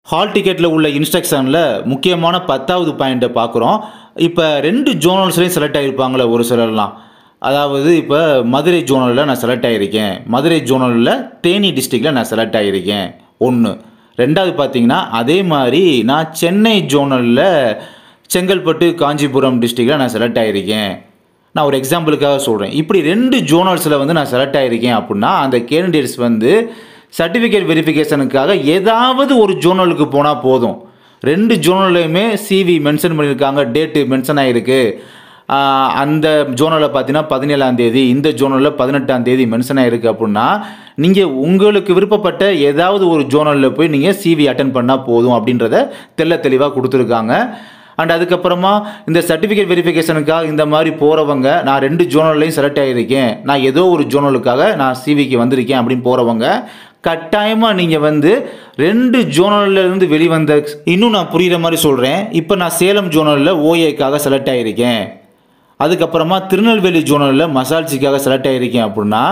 Hall டிக்கெட்டில் உள்ள இன்ஸ்ட்ரக்ஷனில் முக்கியமான 10வது பாயிண்ட்டை பார்க்குறோம். இப்போ 2 ஜோனல்ஸ்லேயும் செலக்ட் ஆகியிருப்பாங்களே ஒரு சிலர்லாம். அதாவது இப்போ மதுரை ஜோனலில் நான் செலக்ட் ஆகியிருக்கேன், மதுரை ஜோனலில் தேனி டிஸ்ட்ரிக்டில் நான் செலக்ட் ஆகியிருக்கேன் ஒன்று. ரெண்டாவது பார்த்தீங்கன்னா அதே மாதிரி நான் சென்னை ஜோனலில் செங்கல்பட்டு காஞ்சிபுரம் டிஸ்ட்ரிக்டில் நான் செலக்ட் ஆகியிருக்கேன். நான் ஒரு எக்ஸாம்பிளுக்காக சொல்கிறேன். இப்படி 2 ஜோனல்ஸில் வந்து நான் செலக்ட் ஆகியிருக்கேன் அப்படின்னா அந்த கேண்டிடேட்ஸ் வந்து சர்டிஃபிகேட் வெரிஃபிகேஷனுக்காக ஏதாவது ஒரு ஜோனலுக்கு போனால் போதும். 2 ஜோனல்லையுமே சிவி மென்ஷன் பண்ணியிருக்காங்க, டேட்டு மென்ஷன் ஆகிருக்கு. அந்த ஜோனலில் பார்த்தீங்கன்னா 17ஆம் தேதி, இந்த ஜோனலில் 18ஆம் தேதி மென்ஷன் ஆகிருக்கு அப்படின்னா நீங்கள் உங்களுக்கு விருப்பப்பட்ட ஏதாவது ஒரு ஜோனலில் போய் நீங்கள் சிவி அட்டன் பண்ணால் போதும் அப்படின்றத தெளிவாக கொடுத்துருக்காங்க. அண்ட் அதுக்கப்புறமா இந்த சர்டிஃபிகேட் வெரிஃபிகேஷனுக்காக இந்த மாதிரி போகிறவங்க, நான் 2 ஜோனல்லையும் செலக்ட் ஆகியிருக்கேன், நான் ஏதோ ஒரு ஜோனலுக்காக நான் சிவிக்கு வந்திருக்கேன் அப்படின்னு போகிறவங்க கட்டாயமாக நீங்கள் வந்து 2 ஜோனல்லேருந்து வெளிவந்த, இன்னும் நான் புரிகிற மாதிரி சொல்கிறேன். இப்போ நான் சேலம் ஜோனலில் ஓஏக்காக செலக்ட் ஆகியிருக்கேன், அதுக்கப்புறமா திருநெல்வேலி ஜோனலில் மசால்ஜிக்காக செலக்ட் ஆகியிருக்கேன் அப்படின்னா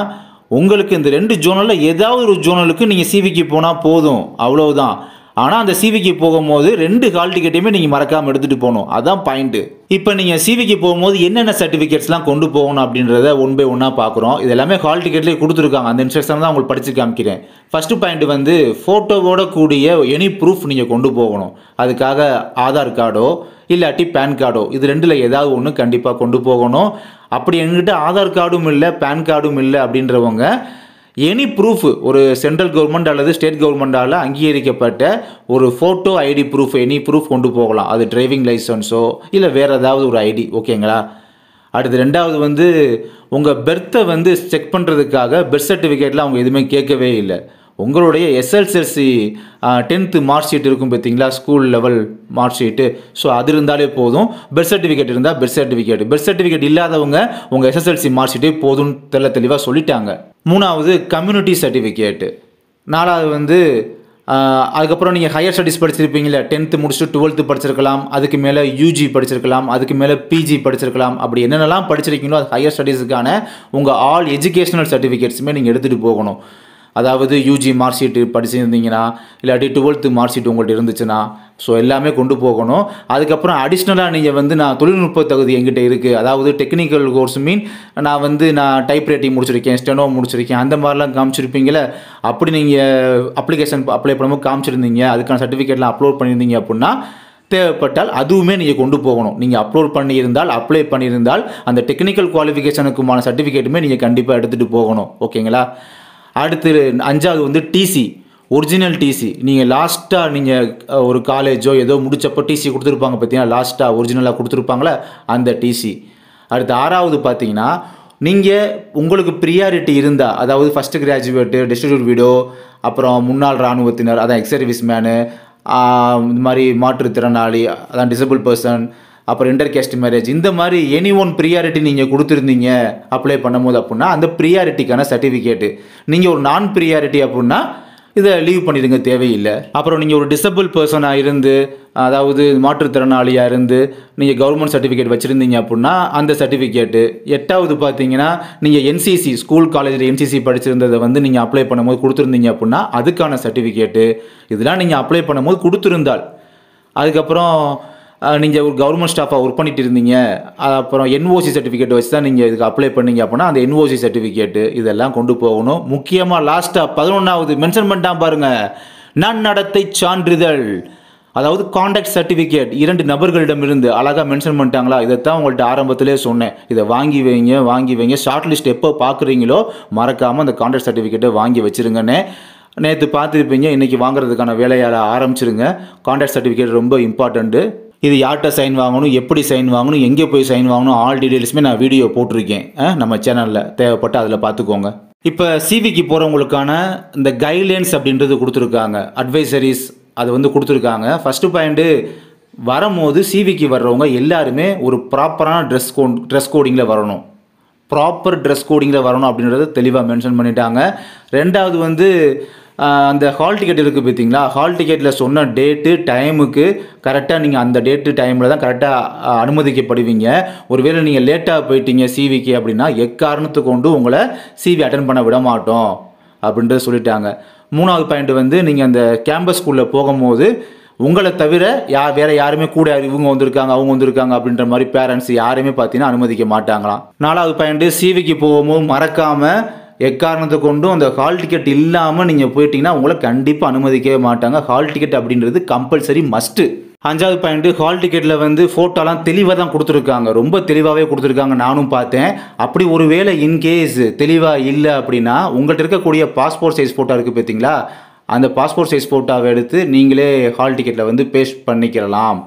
உங்களுக்கு இந்த 2 ஜோனலில் ஏதாவது ஒரு ஜோனலுக்கு நீங்கள் சிவிக்கு போனால் போதும், அவ்வளவுதான். ஆனால் அந்த சிவிக்கு போகும்போது 2 ஹால் டிக்கெட்டையுமே நீங்கள் மறக்காமல் எடுத்துகிட்டு போகணும், அதுதான் பாயிண்ட்டு. இப்போ நீங்கள் சிவிக்கு போகும்போது என்னென்ன சர்டிஃபிகேட்ஸ்லாம் கொண்டு போகணும் அப்படின்றத ஒன் பை ஒன்னாக பார்க்குறோம். இது எல்லாமே ஹால் டிக்கெட்லேயே கொடுத்துருக்காங்க, அந்த இன்ஸ்ட்ரக்ஷன் தான் உங்களுக்கு படித்து காமிக்கிறேன். ஃபஸ்ட்டு பாயிண்ட் வந்து ஃபோட்டோவோட கூடிய எனி ப்ரூஃப் நீங்கள் கொண்டு போகணும். அதுக்காக ஆதார் கார்டோ இல்லாட்டி பேன் கார்டோ, இது 2ல் ஏதாவது ஒன்று கண்டிப்பாக கொண்டு போகணும். அப்படி எங்கிட்ட ஆதார் கார்டும் இல்லை பேன் கார்டும் இல்லை அப்படின்றவங்க எனி ப்ரூஃப், ஒரு சென்ட்ரல் கவர்மெண்ட் அல்லது ஸ்டேட் கவர்மெண்டால் அங்கீகரிக்கப்பட்ட ஒரு photo ID proof, any proof கொண்டு போகலாம். அது டிரைவிங் லைசன்ஸோ இல்லை வேறு ஏதாவது ஒரு ஐடி, ஓகேங்களா. அடுத்து 2வது வந்து உங்கள் பெர்த்தை வந்து செக் பண்ணுறதுக்காக பெர்த் சர்டிஃபிகேட்டில் அவங்க எதுவுமே கேட்கவே இல்லை. உங்களுடைய எஸ்எல்எல்சி 10th மார்க் ஷீட் இருக்கும் பார்த்தீங்களா, school level mark sheet, so அது இருந்தாலே போதும். பெர்த் சர்டிஃபிகேட் இருந்தால் பெர்த் சர்டிஃபிகேட் இல்லாதவங்க உங்கள் எஸ்எஸ்எல்சி மார்க் ஷீட்டே போதும்னு தெளிவாக சொல்லிட்டாங்க. 3வது கம்யூனிட்டி சர்டிஃபிகேட்டு. 4வது வந்து அதுக்கப்புறம் நீங்கள் ஹையர் ஸ்டடீஸ் படிச்சிருப்பீங்களே, 10th முடிச்சுட்டு 12th படிச்சிருக்கலாம், அதுக்கு மேலே யூஜி படிச்சிருக்கலாம், அதுக்கு மேலே பிஜி படிச்சிருக்கலாம். அப்படி என்னென்னலாம் படிச்சிருக்கீங்களோ அது ஹையர் ஸ்டடீஸுக்கான உங்கள் ஆல் எஜுகேஷனல் சர்டிஃபிகேட்ஸுமே நீங்கள் எடுத்துகிட்டு போகணும். அதாவது யூஜி மார்க் ஷீட்டு படிச்சிருந்தீங்கன்னா இல்லாட்டி 12th மார்க் ஷீட் உங்கள்கிட்ட இருந்துச்சுன்னா, ஸோ எல்லாமே கொண்டு போகணும். அதுக்கப்புறம் அடிஷ்னலாக நீங்கள் வந்து நான் தொழில்நுட்ப தகுதி எங்கிட்ட இருக்குது, அதாவது டெக்னிக்கல் கோர்ஸ் நான் டைப் ரைட்டிங் முடிச்சிருக்கேன், ஸ்டெனோ முடிச்சிருக்கேன், அந்த மாதிரிலாம் காமிச்சிருப்பீங்களே. அப்படி நீங்கள் அப்ளிகேஷன் அப்ளை பண்ணும்போது காமிச்சிருந்தீங்க, அதுக்கான சர்டிஃபிகேட்லாம் அப்லோட் பண்ணியிருந்தீங்க அப்படின்னா தேவைப்பட்டால் அதுவுமே நீங்கள் கொண்டு போகணும். நீங்கள் அப்லோட் பண்ணியிருந்தால், அப்ளை பண்ணியிருந்தால் அந்த டெக்னிக்கல் குவாலிஃபிகேஷனுக்குமான சர்டிஃபிகேட்டுமே நீங்கள் கண்டிப்பாக எடுத்துகிட்டு போகணும், ஓகேங்களா. அடுத்து 5வது வந்து டிசி, ஒரிஜினல் டிசி. நீங்கள் லாஸ்ட்டாக நீங்கள் ஒரு காலேஜோ ஏதோ முடிச்சப்போ டிசி கொடுத்துருப்பாங்க பார்த்தீங்கன்னா, லாஸ்ட்டாக ஒரிஜினலாக கொடுத்துருப்பாங்களே அந்த டிசி. அடுத்து 6வது பார்த்தீங்கன்னா நீங்கள் உங்களுக்கு ப்ரியாரிட்டி இருந்தால், அதாவது ஃபஸ்ட்டு கிராஜுவேட்டு, டெஸ்டிடியூட் விடோ, அப்புறம் முன்னாள் இராணுவத்தினர், அதான் எக்ஸ் சர்வீஸ் மேனு, இந்த மாதிரி மாற்றுத்திறனாளி, அதான் டிசபிள் பர்சன், அப்புறம் இன்டர்கேஸ்ட் மேரேஜ், இந்த மாதிரி எனி ஒன் ப்ரியாரிட்டி நீங்கள் கொடுத்துருந்தீங்க அப்ளை பண்ணும்போது அப்படின்னா அந்த ப்ரியாரிட்டிக்கான சர்டிஃபிகேட்டு. நீங்கள் ஒரு நான் ப்ரியாரிட்டி அப்படின்னா இதை லீவ் பண்ணிடுங்க, தேவையில்லை. அப்புறம் நீங்கள் ஒரு டிசபிள் பர்சனாக இருந்து, அதாவது மாற்றுத்திறனாளியாக இருந்து நீங்கள் கவர்மெண்ட் சர்டிஃபிகேட் வச்சுருந்தீங்க அப்படின்னா அந்த சர்டிஃபிகேட்டு. 8வது பார்த்தீங்கன்னா நீங்கள் என்சிசி, ஸ்கூல் காலேஜில் என்சிசி படிச்சிருந்ததை வந்து நீங்கள் அப்ளை பண்ணும்போது கொடுத்துருந்தீங்க அப்படின்னா அதுக்கான சர்டிஃபிகேட்டு. இதெல்லாம் நீங்கள் அப்ளை பண்ணும்போது கொடுத்துருந்தால். அதுக்கப்புறம் நீங்கள் ஒரு கவர்மெண்ட் ஸ்டாஃபாக ஒர்க் பண்ணிட்டு இருந்தீங்க, அப்புறம் என்ஓசி சர்டிஃபிகேட் வச்சு தான் நீங்கள் இதுக்கு அப்ளை பண்ணீங்க அப்படின்னா அந்த என்ஓசி சர்டிஃபிகேட்டு இதெல்லாம் கொண்டு போகணும். முக்கியமாக லாஸ்ட்டாக 11வது மென்ஷன் பண்ணிட்டான் பாருங்கள், நன்னடத்தை சான்றிதழ், அதாவது கான்டாக்ட் சர்டிஃபிகேட். 2 நபர்களிடமிருந்து அழகாக மென்ஷன் பண்ணிட்டாங்களா, இதைத்தான் உங்கள்கிட்ட ஆரம்பத்திலே சொன்னேன். இதை வாங்கி வைங்க. ஷார்ட் லிஸ்ட் எப்போ பார்க்குறீங்களோ மறக்காமல் அந்த கான்டாக்ட் சர்டிஃபிகேட்டை வாங்கி வச்சுருங்கன்னு. நேற்று பார்த்துருப்பீங்க, இன்றைக்கி வாங்குறதுக்கான வேலையால் ஆரம்பிச்சிருங்க. கான்டாக்ட் சர்டிஃபிகேட் ரொம்ப இம்பார்ட்டண்ட்டு. இது யார்கிட்ட சைன் வாங்கணும், எப்படி சைன் வாங்கணும், எங்கே போய் சைன் வாங்கணும், ஆல் டீட்டெயில்ஸுமே நான் வீடியோ போட்டிருக்கேன் நம்ம சேனலில், தேவைப்பட்டு அதில் பார்த்துக்கோங்க. இப்போ சிவிக்கு போகிறவங்களுக்கான இந்த கைட்லைன்ஸ் அப்படின்றது கொடுத்துருக்காங்க, அட்வைசரிஸ் அது வந்து கொடுத்துருக்காங்க. ஃபஸ்ட்டு பாயிண்ட்டு, வரும்போது சிவிக்கு வர்றவங்க எல்லாருமே ஒரு ப்ராப்பரான ட்ரெஸ் கோடிங்கில் வரணும், ப்ராப்பர் ட்ரெஸ் கோடிங்கில் வரணும் அப்படின்றத தெளிவாக மென்ஷன் பண்ணிட்டாங்க. 2வது வந்து அந்த ஹால் டிக்கெட் இருக்குது பார்த்தீங்களா, ஹால் டிக்கெட்டில் சொன்ன டேட்டு டைமுக்கு கரெக்டாக நீங்கள் அந்த டேட்டு டைமில் தான் கரெக்டாக அனுமதிக்கப்படுவீங்க. ஒருவேளை நீங்கள் லேட்டாக போயிட்டீங்க சிவிக்கு அப்படின்னா எக்காரணத்தை கொண்டு உங்களை சிவி அட்டன் பண்ண விட மாட்டோம் அப்படின்றத சொல்லிட்டாங்க. 3வது பாயிண்ட் வந்து நீங்கள் அந்த கேம்பஸ்குள்ளே போகும்போது உங்களை தவிர வேறு யாருமே கூட இவங்க வந்திருக்காங்க அவங்க வந்திருக்காங்க அப்படின்ற மாதிரி பேரண்ட்ஸ் யாருமே பார்த்தீங்கன்னா அனுமதிக்க மாட்டாங்களாம். 4வது பாயிண்ட் சிவிக்கு போகும்போது மறக்காமல் எக்காரணத்தை கொண்டும் அந்த ஹால் டிக்கெட் இல்லாமல் நீங்கள் போயிட்டீங்கன்னா உங்களை கண்டிப்பாக அனுமதிக்கவே மாட்டாங்க. ஹால் டிக்கெட் அப்படின்றது கம்பல்சரி மஸ்ட்டு. 5வது பாயிண்ட் ஹால் டிக்கெட்டில் வந்து ஃபோட்டோலாம் தெளிவாக தான் கொடுத்துருக்காங்க, ரொம்ப தெளிவாகவே கொடுத்துருக்காங்க, நானும் பார்த்தேன். அப்படி ஒரு வேளை இன்கேஸ் தெளிவாக இல்லை அப்படின்னா உங்கள்கிட்ட இருக்கக்கூடிய பாஸ்போர்ட் சைஸ் ஃபோட்டோ இருக்குது பார்த்தீங்களா, அந்த பாஸ்போர்ட் சைஸ் ஃபோட்டோவை எடுத்து நீங்களே ஹால் டிக்கெட்டில் வந்து பேஸ்ட் பண்ணிக்கலாம்.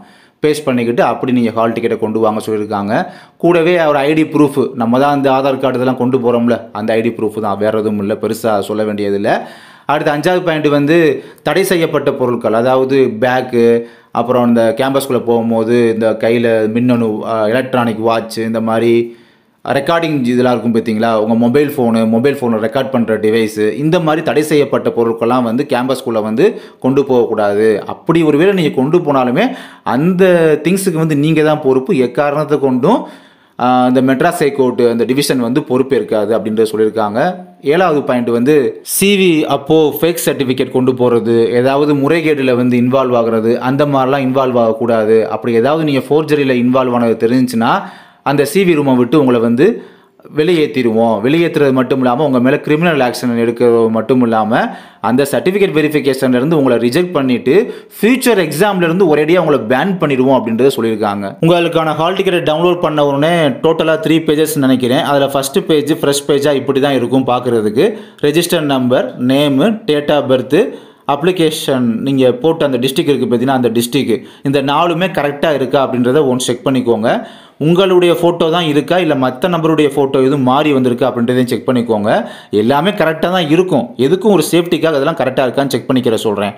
பேஸ்ட் பண்ணிக்கிட்டு அப்படி நீங்கள் ஹால் டிக்கெட்டை கொண்டு வாங்க சொல்லியிருக்காங்க. கூடவே ஒரு ஐடி ப்ரூஃப், நம்ம தான் அந்த ஆதார் கார்டு இதெல்லாம் கொண்டு போகிறோம்ல, அந்த ஐடி ப்ரூஃப் தான், வேறு எதுவும் இல்லை, பெருசாக சொல்ல வேண்டியதில்லை. அடுத்து 5வது பாயிண்ட் வந்து தடை செய்யப்பட்ட பொருட்கள், அதாவது பேக்கு, அப்புறம் இந்த கேம்பஸ்குள்ளே போகும்போது இந்த கையில் மின்னணு எலக்ட்ரானிக் வாட்ச், இந்த மாதிரி ரெக்கார்டிங் இதெல்லாம் இருக்கும் பார்த்தீங்களா, உங்கள் மொபைல் ஃபோனை ரெக்கார்ட் பண்ணுற டிவைஸு, இந்த மாதிரி தடை செய்யப்பட்ட பொருட்கள்லாம் வந்து கேம்பஸ்குள்ளே வந்து கொண்டு போகக்கூடாது. அப்படி ஒரு வேளை நீங்கள் கொண்டு போனாலுமே அந்த திங்ஸுக்கு வந்து நீங்கள் தான் பொறுப்பு. எக்காரணத்தை கொண்டும் இந்த மெட்ராஸ் ஹைகோர்ட் அந்த டிவிஷன் வந்து பொறுப்பு இருக்காது அப்படின்றத சொல்லியிருக்காங்க. 7வது பாயிண்ட் வந்து சிவி அப்போது ஃபேக் சர்டிஃபிகேட் கொண்டு போகிறது, ஏதாவது முறைகேடில் வந்து இன்வால்வ் ஆகிறது, அந்த மாதிரிலாம் இன்வால்வ் ஆகக்கூடாது. அப்படி ஏதாவது நீங்கள் ஃபோர்ஜரியில் இன்வால்வ் ஆனது தெரிஞ்சுன்னா அந்த சிவி ரூமை விட்டு உங்களை வந்து வெளியேற்றிடுவோம். வெளியேற்றுறது மட்டும் இல்லாமல் உங்கள் மேலே கிரிமினல் ஆக்ஷன் எடுக்கிறது மட்டும் இல்லாமல் அந்த சர்டிஃபிகேட் வெரிஃபிகேஷன்லேருந்து உங்களை ரிஜெக்ட் பண்ணிவிட்டு ஃபியூச்சர் எக்ஸாம்லேருந்து ஒரேடியாக உங்களை பேன் பண்ணிடுவோம் அப்படின்றத சொல்லியிருக்காங்க. உங்களுக்கான ஹால் டிக்கெட்டை டவுன்லோட் பண்ண உடனே டோட்டலாக 3 பேஜஸ் நினைக்கிறேன். அதில் ஃபஸ்ட்டு பேஜ் ஃப்ரெஷ் பேஜாக இப்படி தான் இருக்கும் பார்க்குறதுக்கு. Register number, name, date of birth, application நீங்கள் போட்டு அந்த டிஸ்ட்ரிக்ட் இருக்குது பார்த்தீங்கன்னா அந்த டிஸ்ட்ரிக்ட், இந்த 4மே கரெக்டாக இருக்கா அப்படின்றத ஒன்ஸ் செக் பண்ணிக்கோங்க. உங்களுடைய ஃபோட்டோ தான் இருக்கா இல்லை மற்ற நபருடைய ஃபோட்டோ எதுவும் மாறி வந்திருக்கா அப்படின்றதையும் செக் பண்ணிக்கோங்க. எல்லாமே கரெக்டாக தான் இருக்கும், எதுக்கும் ஒரு சேஃப்டிக்காக அதெல்லாம் கரெக்டாக இருக்கான்னு செக் பண்ணிக்கிற சொல்கிறேன்.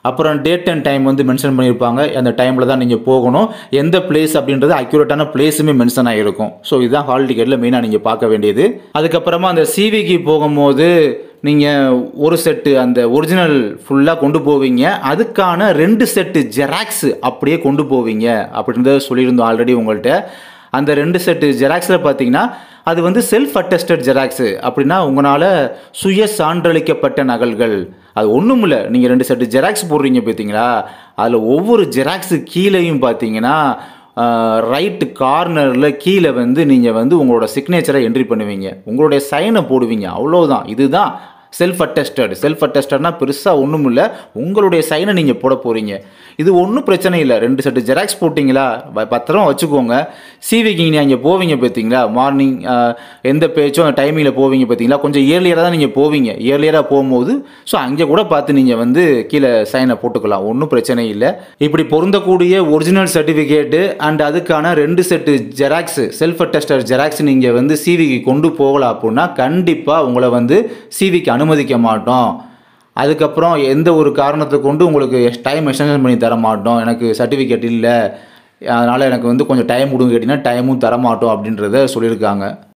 அப்புறம் டேட் அண்ட் டைம் வந்து மென்ஷன் பண்ணியிருப்பாங்க, அந்த டைமில் தான் நீங்கள் போகணும். எந்த பிளேஸ் அப்படின்றது அக்யூரேட்டான பிளேஸுமே மென்ஷன் ஆகிருக்கும். ஸோ இதுதான் ஹால் டிக்கெட்டில் மெயினாக நீங்கள் பார்க்க வேண்டியது. அதுக்கப்புறமா அந்த சிவிக்கு போகும்போது நீங்கள் ஒரு செட்டு அந்த ஒரிஜினல் ஃபுல்லாக கொண்டு போவீங்க, அதுக்கான 2 செட்டு ஜெராக்ஸு அப்படியே கொண்டு போவீங்க அப்படின்றத சொல்லியிருந்தோம் ஆல்ரெடி உங்கள்கிட்ட. அந்த 2 செட்டு ஜெராக்ஸில் பார்த்தீங்கன்னா அது வந்து செல்ஃப் அட்டஸ்டட் ஜெராக்ஸு, அப்படின்னா உங்களால் சுய சான்றளிக்கப்பட்ட நகல்கள். அது ஒன்றும் இல்லை, நீங்கள் 2 செட்டு ஜெராக்ஸ் போடுறீங்க பார்த்தீங்களா, அதில் ஒவ்வொரு ஜெராக்ஸு கீழேயும் பார்த்தீங்கன்னா ரைட்டு கார்னரில் கீழே வந்து நீங்கள் வந்து உங்களோட சிக்னேச்சரை என்ட்ரி பண்ணுவீங்க, உங்களுடைய சைனை போடுவீங்க, அவ்வளோதான். இதுதான் செல்ஃப் அட்டஸ்டட்னா பெருசாக ஒன்றும் இல்லை, உங்களுடைய சைனை நீங்கள் போட போகிறீங்க. இது ஒன்றும் பிரச்சனை இல்லை. 2 செட்டு ஜெராக்ஸ் போட்டிங்களா பத்திரமா வச்சுக்கோங்க. சிவிக்கு நீங்கள் அங்கே போவீங்க பார்த்தீங்களா, மார்னிங் எந்த பேச்சும் டைமிங்கில் போவீங்க பார்த்தீங்களா, கொஞ்சம் இயர்லியராக தான் நீங்கள் போவீங்க. இயர்லியராக போகும்போது ஸோ அங்கே கூட பார்த்து நீங்கள் வந்து கீழே சைனை போட்டுக்கலாம், ஒன்றும் பிரச்சனை இல்லை. இப்படி பொருந்தக்கூடிய ஒரிஜினல் சர்டிஃபிகேட்டு அண்ட் அதுக்கான 2 set xerox self attested xerox நீங்கள் வந்து சிவிக்கு கொண்டு போகலாம் அப்படின்னா கண்டிப்பாக உங்களை வந்து சிவிக்கு அனுமதிக்க மாட்டோம். அதுக்கப்புறம் எந்த ஒரு காரணத்தை கொண்டு உங்களுக்கு டைம் எக்ஸ்டென்ஷன் பண்ணி தர மாட்டோம், எனக்கு சர்டிஃபிகேட் இல்லை அதனால் எனக்கு வந்து கொஞ்சம் டைம் கொடுங்க கேட்டிங்கன்னா டைமும் தரமாட்டோம் அப்படின்றத சொல்லியிருக்காங்க.